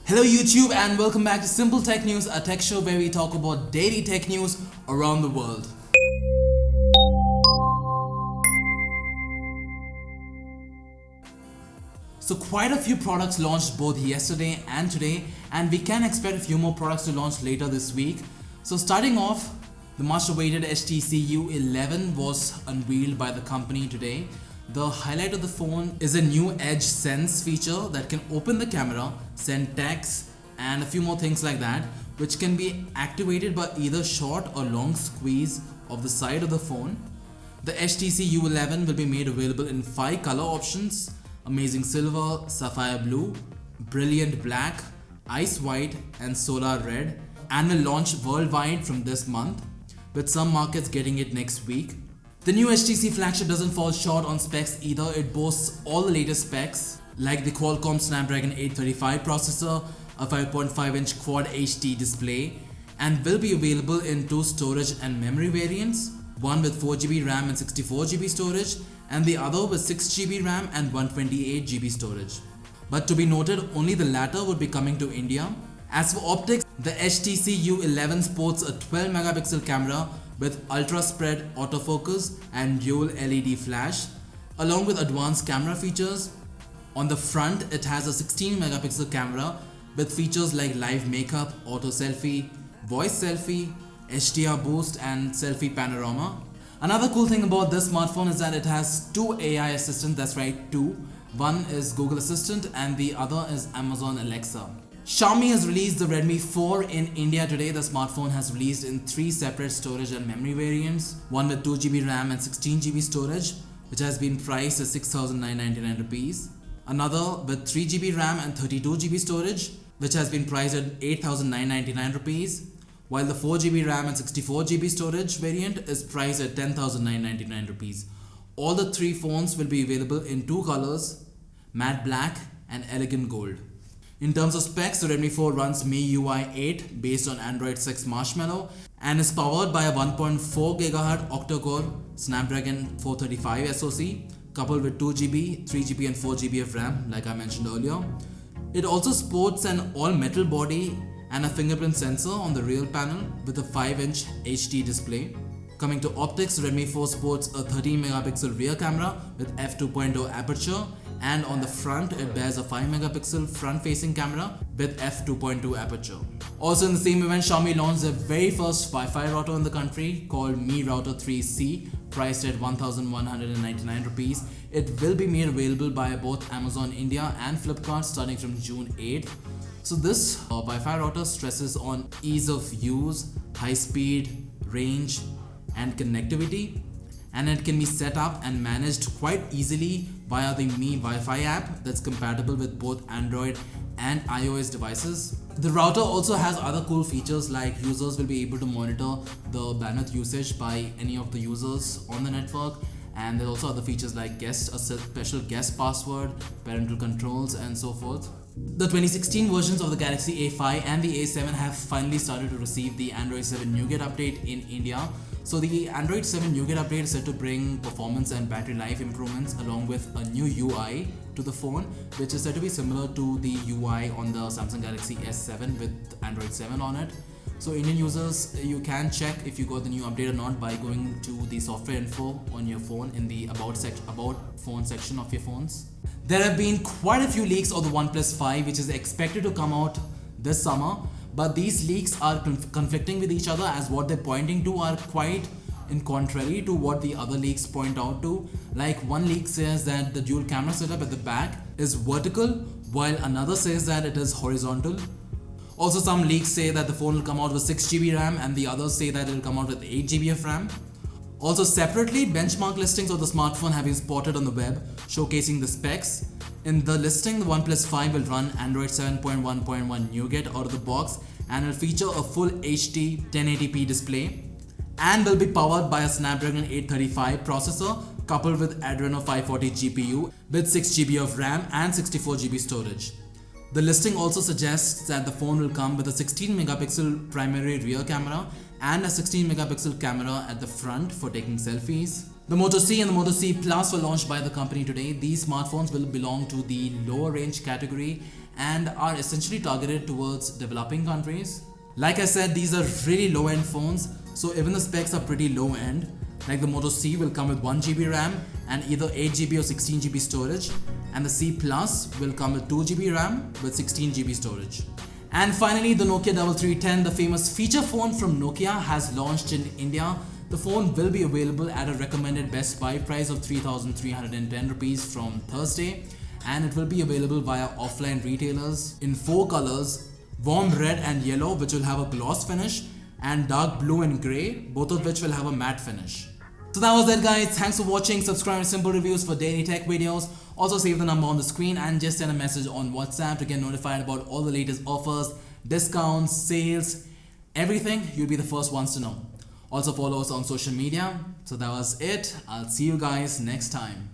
Hello YouTube and welcome back to Simple Tech News, a tech show where we talk about daily tech news around the world. So quite a few products launched both yesterday and today, and we can expect a few more products to launch later this week. So starting off, the much awaited HTC U11 was unveiled by the company today. The highlight of the phone is a new Edge Sense feature that can open the camera, send text and a few more things like that, which can be activated by either short or long squeeze of the side of the phone. The HTC U11 will be made available in 5 color options: Amazing Silver, Sapphire Blue, Brilliant Black, Ice White and Solar Red, and will launch worldwide from this month, with some markets getting it next week. The new HTC flagship doesn't fall short on specs either. It boasts all the latest specs like the Qualcomm Snapdragon 835 processor, a 5.5-inch Quad HD display, and will be available in 2 storage and memory variants, one with 4GB RAM and 64GB storage, and the other with 6GB RAM and 128GB storage. But to be noted, only the latter would be coming to India. As for optics, the HTC U11 sports a 12-megapixel camera with ultra-spread autofocus and dual LED flash, along with advanced camera features. On the front, it has a 16-megapixel camera with features like live makeup, auto selfie, voice selfie, HDR boost and selfie panorama. Another cool thing about this smartphone is that it has 2 AI assistants, that's right, 2. One is Google Assistant and the other is Amazon Alexa. Xiaomi has released the Redmi 4 in India today. The smartphone has released in 3 separate storage and memory variants, one with 2GB RAM and 16GB storage, which has been priced at 6,999 rupees. Another with 3GB RAM and 32GB storage, which has been priced at 8,999 rupees, while the 4GB RAM and 64GB storage variant is priced at 10,999 rupees. All the 3 phones will be available in 2 colors, matte black and elegant gold. In terms of specs, the Redmi 4 runs MIUI 8 based on Android 6 Marshmallow and is powered by a 1.4 GHz octa-core Snapdragon 435 SoC coupled with 2GB, 3GB and 4GB of RAM like I mentioned earlier. It also sports an all-metal body and a fingerprint sensor on the rear panel with a 5-inch HD display. Coming to optics, the Redmi 4 sports a 13-megapixel rear camera with f2.0 aperture, and on the front it bears a 5-megapixel front-facing camera with f2.2 aperture. Also in the same event, Xiaomi launched their very first Wi-Fi router in the country called Mi Router 3C, priced at 1,199 rupees. It will be made available by both Amazon India and Flipkart starting from June 8th. So this Wi-Fi router stresses on ease of use, high speed, range and connectivity, and it can be set up and managed quite easily via the Mi Wi-Fi app that's compatible with both Android and iOS devices. The router also has other cool features like users will be able to monitor the bandwidth usage by any of the users on the network, and there's also other features like a special guest password, parental controls and so forth. The 2016 versions of the Galaxy A5 and the A7 have finally started to receive the Android 7 Nougat update in India. So the Android 7 Nougat update is set to bring performance and battery life improvements along with a new UI to the phone, which is said to be similar to the UI on the Samsung Galaxy S7 with Android 7 on it. So Indian users, you can check if you got the new update or not by going to the software info on your phone in the about phone section of your phones. There have been quite a few leaks of the OnePlus5, which is expected to come out this summer, but these leaks are conflicting with each other, as what they're pointing to are quite in contrary to what the other leaks point out to. Like one leak says that the dual camera setup at the back is vertical, while another says that it is horizontal. Also, some leaks say that the phone will come out with 6GB RAM and the others say that it will come out with 8GB of RAM. Also separately, benchmark listings of the smartphone have been spotted on the web showcasing the specs. In the listing, the OnePlus5 will run Android 7.1.1 Nougat out of the box and will feature a full HD 1080p display and will be powered by a Snapdragon 835 processor coupled with Adreno 540 GPU with 6GB of RAM and 64GB storage. The listing also suggests that the phone will come with a 16-megapixel primary rear camera and a 16-megapixel camera at the front for taking selfies. The Moto C and the Moto C Plus were launched by the company today. These smartphones will belong to the lower range category and are essentially targeted towards developing countries. Like I said, these are really low-end phones, so even the specs are pretty low-end. Like the Moto C will come with 1GB RAM and either 8GB or 16GB storage, and the C Plus will come with 2GB RAM with 16GB storage. And finally, the Nokia 3310, the famous feature phone from Nokia, has launched in India. The phone will be available at a recommended best buy price of 3,310 rupees from Thursday, and it will be available via offline retailers in 4 colors: warm red and yellow, which will have a gloss finish, and dark blue and grey, both of which will have a matte finish. So that was it, guys. Thanks for watching. Subscribe to Symple Reviews for daily tech videos. Also save the number on the screen and just send a message on WhatsApp to get notified about all the latest offers, discounts, sales, everything. You'll be the first ones to know. Also follow us on social media. So that was it. I'll see you guys next time.